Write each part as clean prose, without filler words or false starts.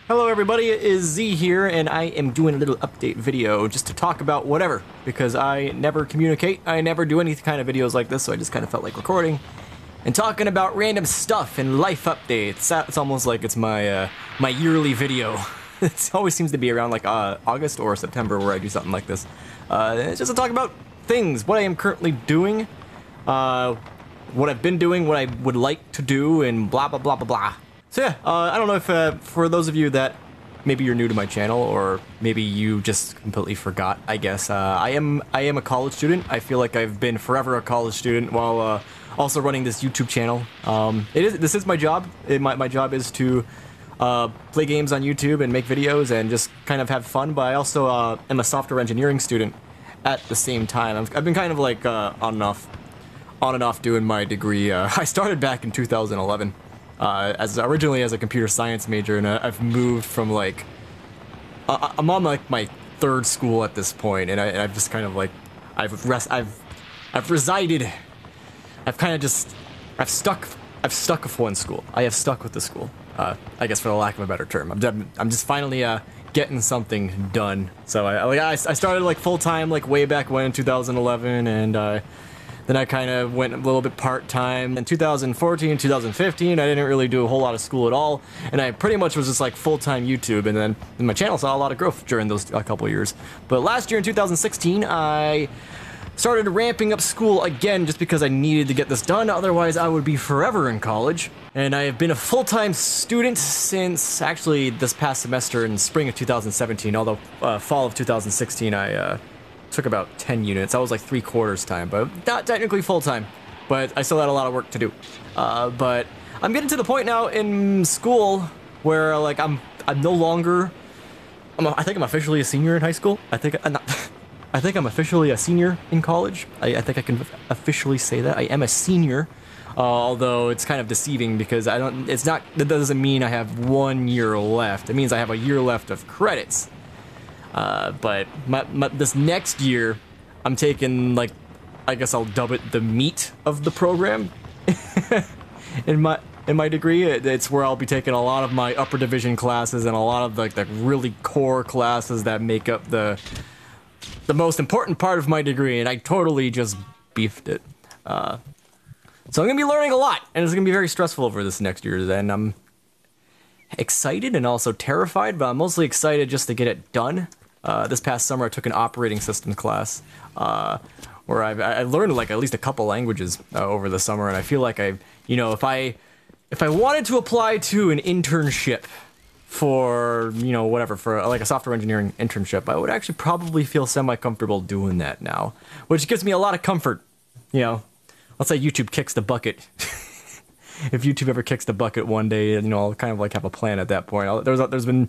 Hello everybody, it is Z here, and I am doing a little update video just to talk about whatever, because I never communicate, I never do any kind of videos like this, so I just kind of felt like recording and talking about random stuff and life updates. It's almost like it's my my yearly video. It always seems to be around like August or September where I do something like this. It's just to talk about things, what I am currently doing, what I've been doing, what I would like to do, and blah blah blah blah blah. So yeah, I don't know if for those of you that maybe you're new to my channel, or maybe you just completely forgot, I guess, I am a college student. I feel like I've been forever a college student while also running this YouTube channel. This is my job. My job is to play games on YouTube and make videos and just kind of have fun, but I also am a software engineering student at the same time. I've been kind of like on and off doing my degree. I started back in 2011. Originally as a computer science major, and I've moved from like I'm on like my third school at this point, and I've just kind of like I've resided. I've stuck with one school. I have stuck with the school. I guess for the lack of a better term, I'm just finally getting something done. So I started like full time like way back when in 2011, and then I kind of went a little bit part-time. In 2014, 2015, I didn't really do a whole lot of school at all, and I pretty much was just like full-time YouTube, and then my channel saw a lot of growth during those couple of years. But last year in 2016, I started ramping up school again just because I needed to get this done, otherwise I would be forever in college. And I have been a full-time student since actually this past semester in spring of 2017, although fall of 2016 I took about 10 units. I was like 3/4 time, but not technically full-time, but I still had a lot of work to do. But I'm getting to the point now in school where like I'm no longer I think I'm officially a senior in high school. I think I'm officially a senior in college. I think I can officially say that I am a senior, although it's kind of deceiving because that doesn't mean I have 1 year left. It means I have a year left of credits. But this next year, I'm taking, like, I guess I'll dub it the meat of the program. in my degree, it's where I'll be taking a lot of my upper division classes and a lot of like the really core classes that make up the most important part of my degree, and I totally just beefed it. So I'm gonna be learning a lot, and it's gonna be very stressful over this next year, and I'm excited and also terrified, but I'm mostly excited just to get it done. This past summer I took an operating system class where I learned like at least a couple languages over the summer, and I feel like if I wanted to apply to an internship for, whatever, for like a software engineering internship, I would actually probably feel semi-comfortable doing that now, which gives me a lot of comfort. Let's say YouTube kicks the bucket. If YouTube ever kicks the bucket one day, I'll kind of like have a plan at that point. There's been,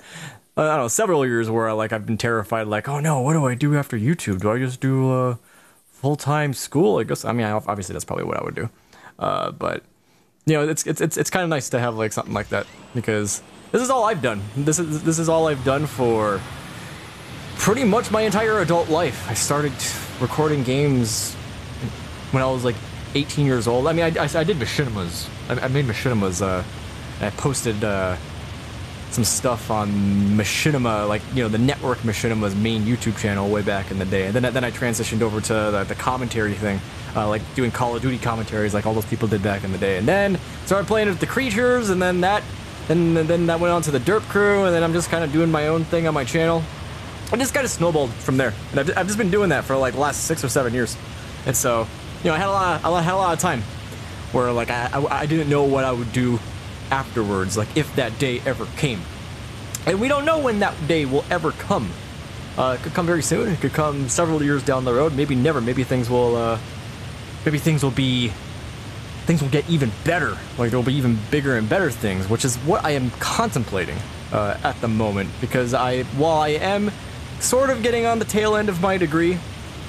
I don't know, several years where I've been terrified, like, oh no, what do I do after YouTube? Do I just do full-time school? I guess, obviously that's probably what I would do. But it's kind of nice to have like something like that, because this is all I've done. This is all I've done for pretty much my entire adult life. I started recording games when I was like 18 years old. I did machinimas. I made machinimas. I posted some stuff on Machinima, like, the network Machinima's main YouTube channel way back in the day. And then I transitioned over to the commentary thing, like doing Call of Duty commentaries like all those people did back in the day. And then started playing with the creatures, and then that went on to the Derp Crew, and then I'm just kind of doing my own thing on my channel. I just kind of snowballed from there. And I've just been doing that for like the last 6 or 7 years. And so, I had a lot of time where like I didn't know what I would do afterwards, like if that day ever came. And we don't know when that day will ever come. It could come very soon. It could come several years down the road. Maybe never. Maybe things will get even better. Like there'll be even bigger and better things, which is what I am contemplating at the moment. Because while I am sort of getting on the tail end of my degree,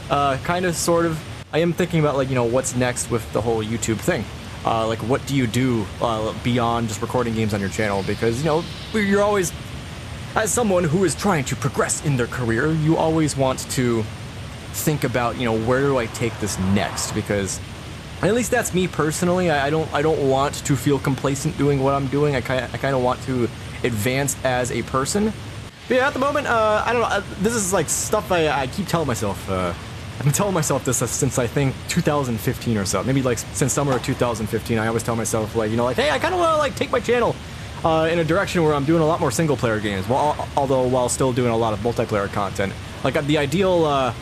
kind of, sort of, I am thinking about like, what's next with the whole YouTube thing. Like, what do you do beyond just recording games on your channel? Because, you're always, as someone who is trying to progress in their career, you always want to think about, where do I take this next? Because at least that's me personally. I don't want to feel complacent doing what I'm doing. I kind of want to advance as a person. But yeah, at the moment, I don't know, this is like stuff I keep telling myself. I've been telling myself this since I think 2015 or so. Maybe like since summer of 2015, I always tell myself like, you know, like, hey, I kind of want to like take my channel in a direction where I'm doing a lot more single player games, while still doing a lot of multiplayer content. Like the ideal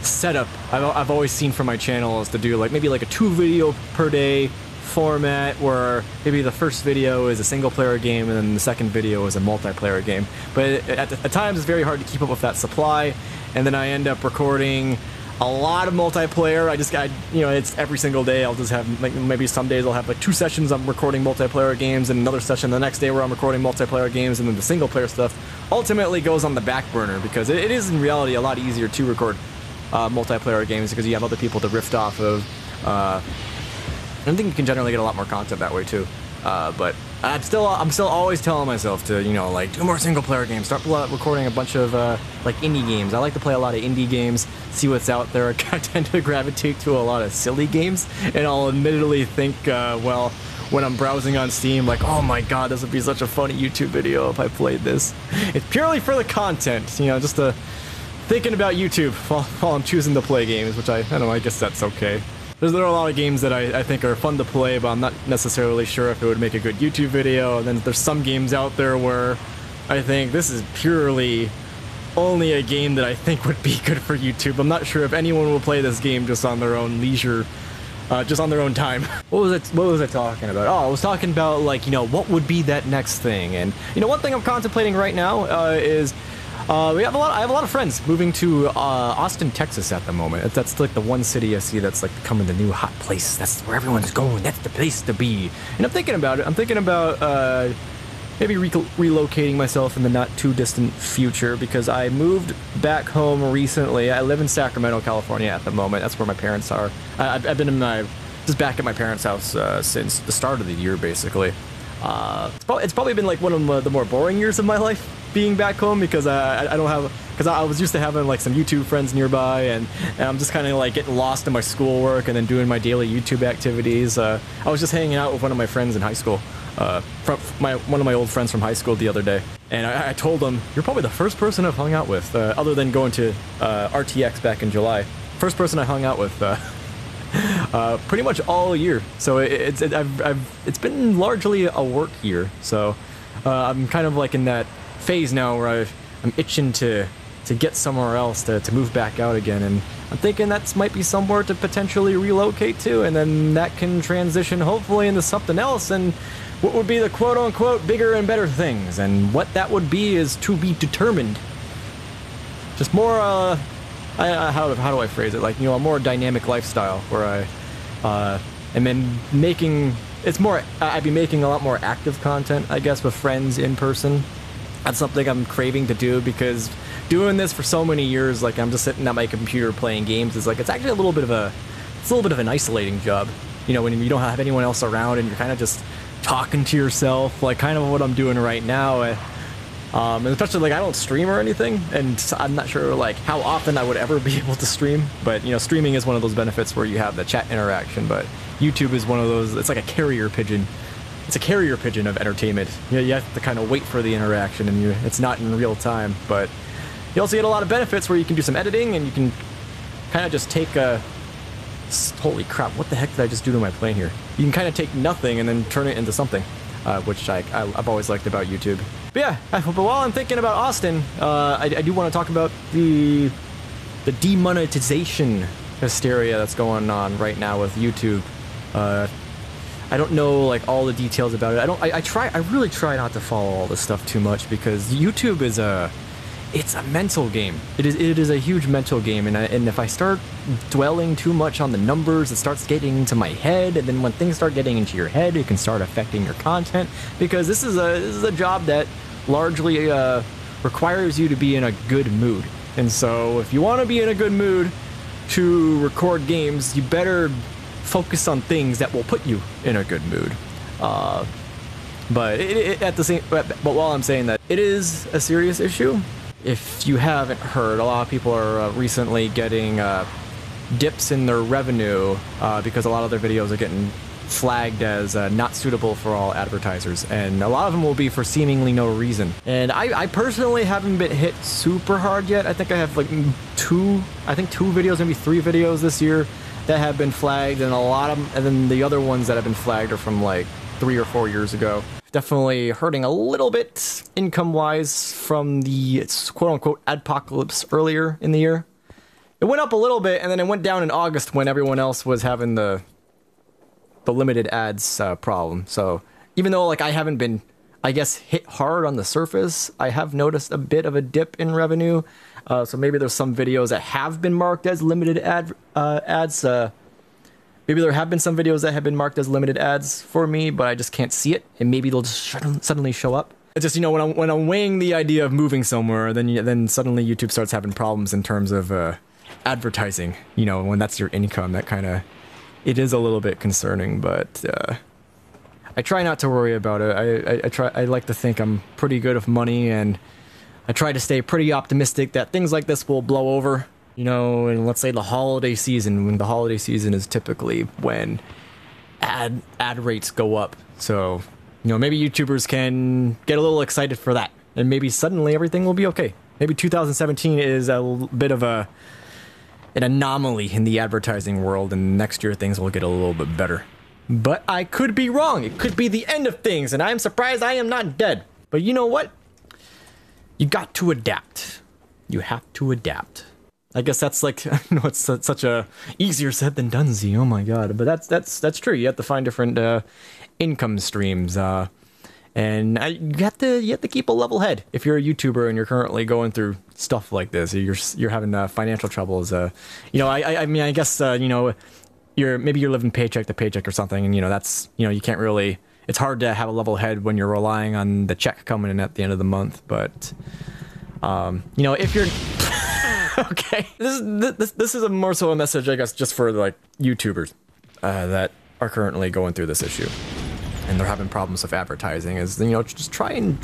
setup I've always seen for my channel is to do like maybe like a 2 video per day format, where maybe the first video is a single player game and then the second video is a multiplayer game. But at times it's very hard to keep up with that supply, and then I end up recording a lot of multiplayer. I just got, you know, it's every single day I'll just have like, maybe some days I'll have like 2 sessions I'm recording multiplayer games, and another session the next day where I'm recording multiplayer games, and then the single player stuff ultimately goes on the back burner, because it is in reality a lot easier to record multiplayer games because you have other people to riff off of. I think you can generally get a lot more content that way too. But I'm still always telling myself to, you know, like, do more single player games, start recording a bunch of like indie games. I like to play a lot of indie games, see what's out there. I tend to gravitate to a lot of silly games, and I'll admittedly think, well, when I'm browsing on Steam, like, oh my god, this would be such a funny YouTube video if I played this. It's purely for the content, you know, just thinking about YouTube while I'm choosing to play games, which I don't know, I guess that's okay. There are a lot of games that I think are fun to play, but I'm not necessarily sure if it would make a good YouTube video. And then there's some games out there where I think this is purely only a game that I think would be good for YouTube. I'm not sure if anyone will play this game just on their own leisure, just on their own time. What was I talking about? Oh, I was talking about, like, you know, what would be that next thing. And, you know, one thing I'm contemplating right now is I have a lot of friends moving to Austin, Texas at the moment. That's like the one city I see that's like becoming the new hot place. That's where everyone's going. That's the place to be. And I'm thinking about it. I'm thinking about maybe relocating myself in the not too distant future, because I moved back home recently. I live in Sacramento, California at the moment. That's where my parents are. I've been just back at my parents' house since the start of the year, basically. It's probably been like one of the more boring years of my life, being back home, because I don't have, because I was used to having like some YouTube friends nearby, and I'm just kind of like getting lost in my schoolwork and then doing my daily YouTube activities. I was just hanging out with one of my friends in high school, one of my old friends from high school the other day, and I told him, you're probably the first person I've hung out with, other than going to RTX back in July. First person I hung out with pretty much all year. So it's been largely a work year. So I'm kind of like in that phase now where I'm itching to get somewhere else, to move back out again, and I'm thinking that might be somewhere to potentially relocate to, and then that can transition hopefully into something else, and what would be the quote-unquote bigger and better things, and what that would be is to be determined. Just more how do I phrase it, like, you know, a more dynamic lifestyle where I am in making, it's more, I'd be making a lot more active content, I guess, with friends in person. That's something I'm craving to do, because doing this for so many years, like, I'm just sitting at my computer playing games, is like, it's actually a little bit of an isolating job, you know, when you don't have anyone else around and you're kind of just talking to yourself, like kind of what I'm doing right now. And especially, like, I don't stream or anything, and I'm not sure like how often I would ever be able to stream, but, you know, streaming is one of those benefits where you have the chat interaction, but YouTube is one of those, it's like a carrier pigeon. It's a carrier pigeon of entertainment. You have to kind of wait for the interaction, and it's not in real time, but you also get a lot of benefits where you can do some editing, and you can kind of just take holy crap, what the heck did I just do to my plane here? You can kind of take nothing and then turn it into something, which I've always liked about YouTube. But yeah, but while I'm thinking about Austin, I do want to talk about the demonetization hysteria that's going on right now with YouTube. I don't know like all the details about it. I really try not to follow all this stuff too much, because YouTube is it's a mental game. It is a huge mental game, and if I start dwelling too much on the numbers, it starts getting into my head, and then when things start getting into your head, it can start affecting your content, because this is a job that largely requires you to be in a good mood. And so if you want to be in a good mood to record games, you better focus on things that will put you in a good mood. But while I'm saying that, it is a serious issue. If you haven't heard, a lot of people are recently getting dips in their revenue because a lot of their videos are getting flagged as not suitable for all advertisers, and a lot of them will be for seemingly no reason. And I personally haven't been hit super hard yet. I think I have like two videos, maybe 3 videos this year that have been flagged, and a lot of them, and then the other ones that have been flagged are from like 3 or 4 years ago. Definitely hurting a little bit income-wise from the quote-unquote adpocalypse earlier in the year. It went up a little bit, and then it went down in August when everyone else was having the limited ads problem. So even though like I haven't been, I guess, hit hard on the surface, I have noticed a bit of a dip in revenue. So maybe there's some videos that have been marked as limited ads. Maybe there have been some videos that have been marked as limited ads for me, but I just can't see it, and maybe they'll just suddenly show up. It's just, you know, when I'm weighing the idea of moving somewhere, then suddenly YouTube starts having problems in terms of advertising. You know, when that's your income, that kind of, it is a little bit concerning, but I try not to worry about it. I like to think I'm pretty good with money, and I try to stay pretty optimistic that things like this will blow over. You know, and let's say the holiday season, when the holiday season is typically when ad rates go up. So, you know, maybe YouTubers can get a little excited for that, and maybe suddenly everything will be okay. Maybe 2017 is a bit of an anomaly in the advertising world, and next year things will get a little bit better. But I could be wrong. It could be the end of things, and I'm surprised I am not dead. But you know what? You got to adapt. You have to adapt. I guess that's like, I know it's such a easier said than done, Z. Oh my god, but that's true. You have to find different income streams, and you have to keep a level head if you're a YouTuber and you're currently going through stuff like this. You're having financial troubles. You know, I mean, I guess you know, maybe you're living paycheck to paycheck or something, and you know that's, you know, you can't really. It's hard to have a level head when you're relying on the check coming in at the end of the month, but you know, if you're okay, this is a more so a message, I guess, just for like YouTubers that are currently going through this issue and they're having problems with advertising. Is, you know, just try and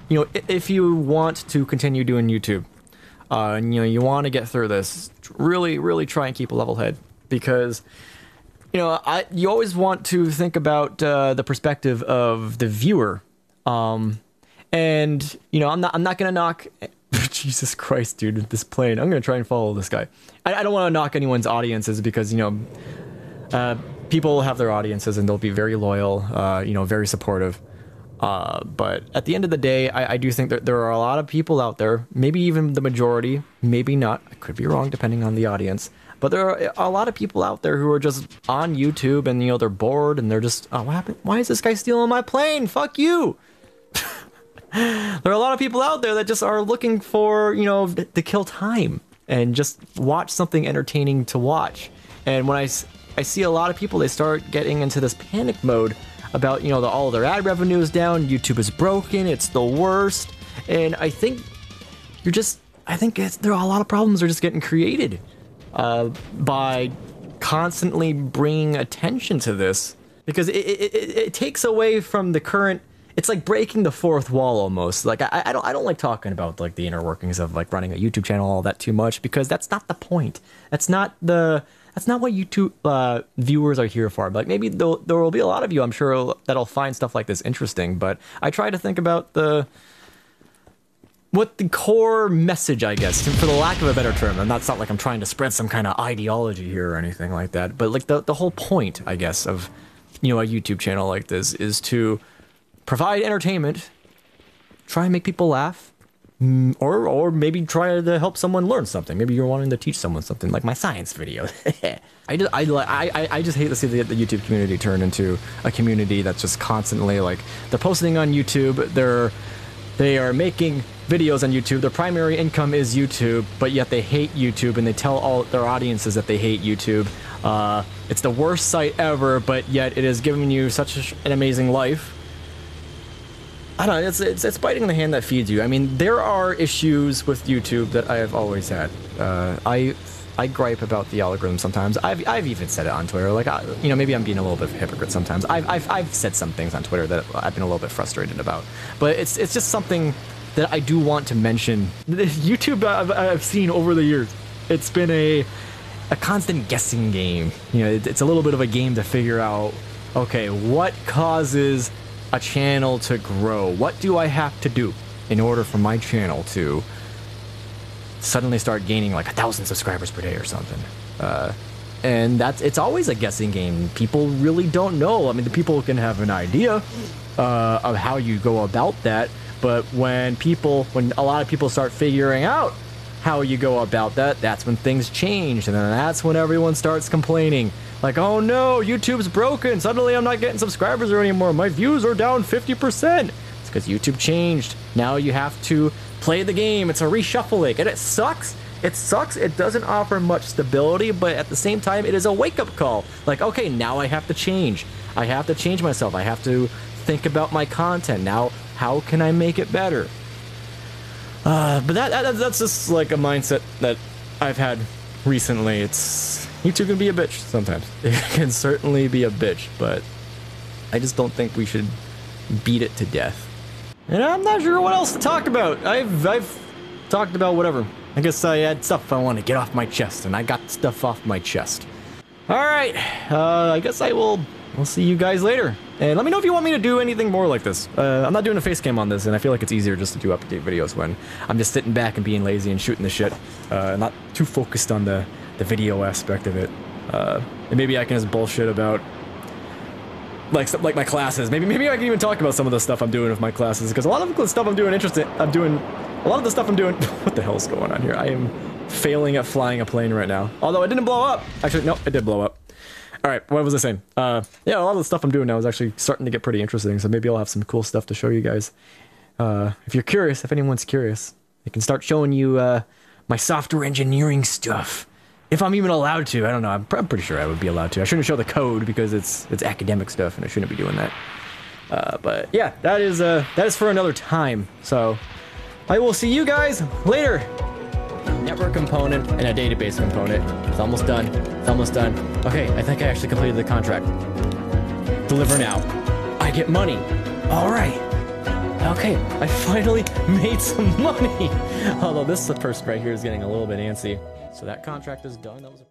you know, if you want to continue doing YouTube, and you know, you want to get through this, really try and keep a level head, because you know, you always want to think about the perspective of the viewer, and you know, I'm not gonna knock. Jesus Christ, dude, this plane. I'm gonna try and follow this guy. I don't want to knock anyone's audiences, because, you know, people have their audiences and they'll be very loyal, you know, very supportive. But at the end of the day, I do think that there are a lot of people out there, maybe even the majority, maybe not, I could be wrong depending on the audience, but there are a lot of people out there who are just on YouTube and, you know, they're bored and they're just, oh, what happened? Why is this guy stealing my plane? Fuck you! There are a lot of people out there that just are looking for, you know, to kill time and just watch something entertaining to watch. And when I see a lot of people, they start getting into this panic mode about, you know, all of their ad revenue is down, YouTube is broken, it's the worst. And I think there are a lot of problems are just getting created by constantly bringing attention to this, because it takes away from the current. It's like breaking the fourth wall almost. Like I don't like talking about like the inner workings of like running a YouTube channel all that too much, because that's not the point. That's not what YouTube viewers are here for. But like, maybe there will be a lot of you, I'm sure, that'll find stuff like this interesting. But I try to think about what the core message, I guess, for the lack of a better term, and that's not like I'm trying to spread some kind of ideology here or anything like that. But like the whole point, I guess, of, you know, a YouTube channel like this is to provide entertainment, try and make people laugh, or maybe try to help someone learn something. Maybe you're wanting to teach someone something, like my science video. I just hate to see the YouTube community turn into a community that's just constantly like, they're posting on YouTube, they are making videos on YouTube, their primary income is YouTube, but yet they hate YouTube and they tell all their audiences that they hate YouTube. It's the worst site ever, but yet it is giving you such an amazing life. I don't know, it's biting the hand that feeds you. I mean, there are issues with YouTube that I have always had. I gripe about the algorithm sometimes. I've even said it on Twitter. Like, you know, maybe I'm being a little bit of a hypocrite sometimes. I've said some things on Twitter that I've been a little bit frustrated about. But it's just something that I do want to mention. YouTube I've seen over the years, it's been a constant guessing game. You know, it's a little bit of a game to figure out okay, what causes a channel to grow? What do I have to do in order for my channel to suddenly start gaining like 1,000 subscribers per day or something? And it's always a guessing game. People really don't know. I mean, the people can have an idea of how you go about that, but when a lot of people start figuring out how you go about that, that's when things change, and then that's when everyone starts complaining. Like, oh no, YouTube's broken. Suddenly I'm not getting subscribers anymore. My views are down 50%. It's because YouTube changed. Now you have to play the game. It's a reshuffling, and it sucks. It sucks. It doesn't offer much stability, but at the same time, it is a wake-up call. Like, okay, now I have to change. I have to change myself. I have to think about my content. Now, how can I make it better? But that's just like a mindset that I've had recently. YouTube can be a bitch sometimes. It can certainly be a bitch, but I just don't think we should beat it to death. And I'm not sure what else to talk about. I've talked about whatever. I guess I had stuff I want to get off my chest, and I got stuff off my chest. All right, I guess we'll see you guys later. And let me know if you want me to do anything more like this. I'm not doing a face cam on this, and I feel like it's easier just to do update videos when I'm just sitting back and being lazy and shooting the shit. Not too focused on the video aspect of it. And maybe I can just bullshit about like my classes. Maybe I can even talk about some of the stuff I'm doing with my classes, because a lot of the stuff I'm doing a lot of the stuff I'm doing. What the hell's going on here? I am failing at flying a plane right now. Although it didn't blow up. Actually, no, it did blow up. All right, what was I saying? Yeah, a lot of the stuff I'm doing now is actually starting to get pretty interesting, so maybe I'll have some cool stuff to show you guys. If you're curious, if anyone's curious, I can start showing you my software engineering stuff. If I'm even allowed to. I don't know. I'm pretty sure I would be allowed to. I shouldn't show the code because it's academic stuff, and I shouldn't be doing that. But yeah, that is for another time. So I will see you guys later. Network component and a database component. It's almost done. It's almost done. Okay, I think I actually completed the contract. Deliver now. I get money. All right. Okay, I finally made some money. Although this person right here is getting a little bit antsy. So that contract is done. That was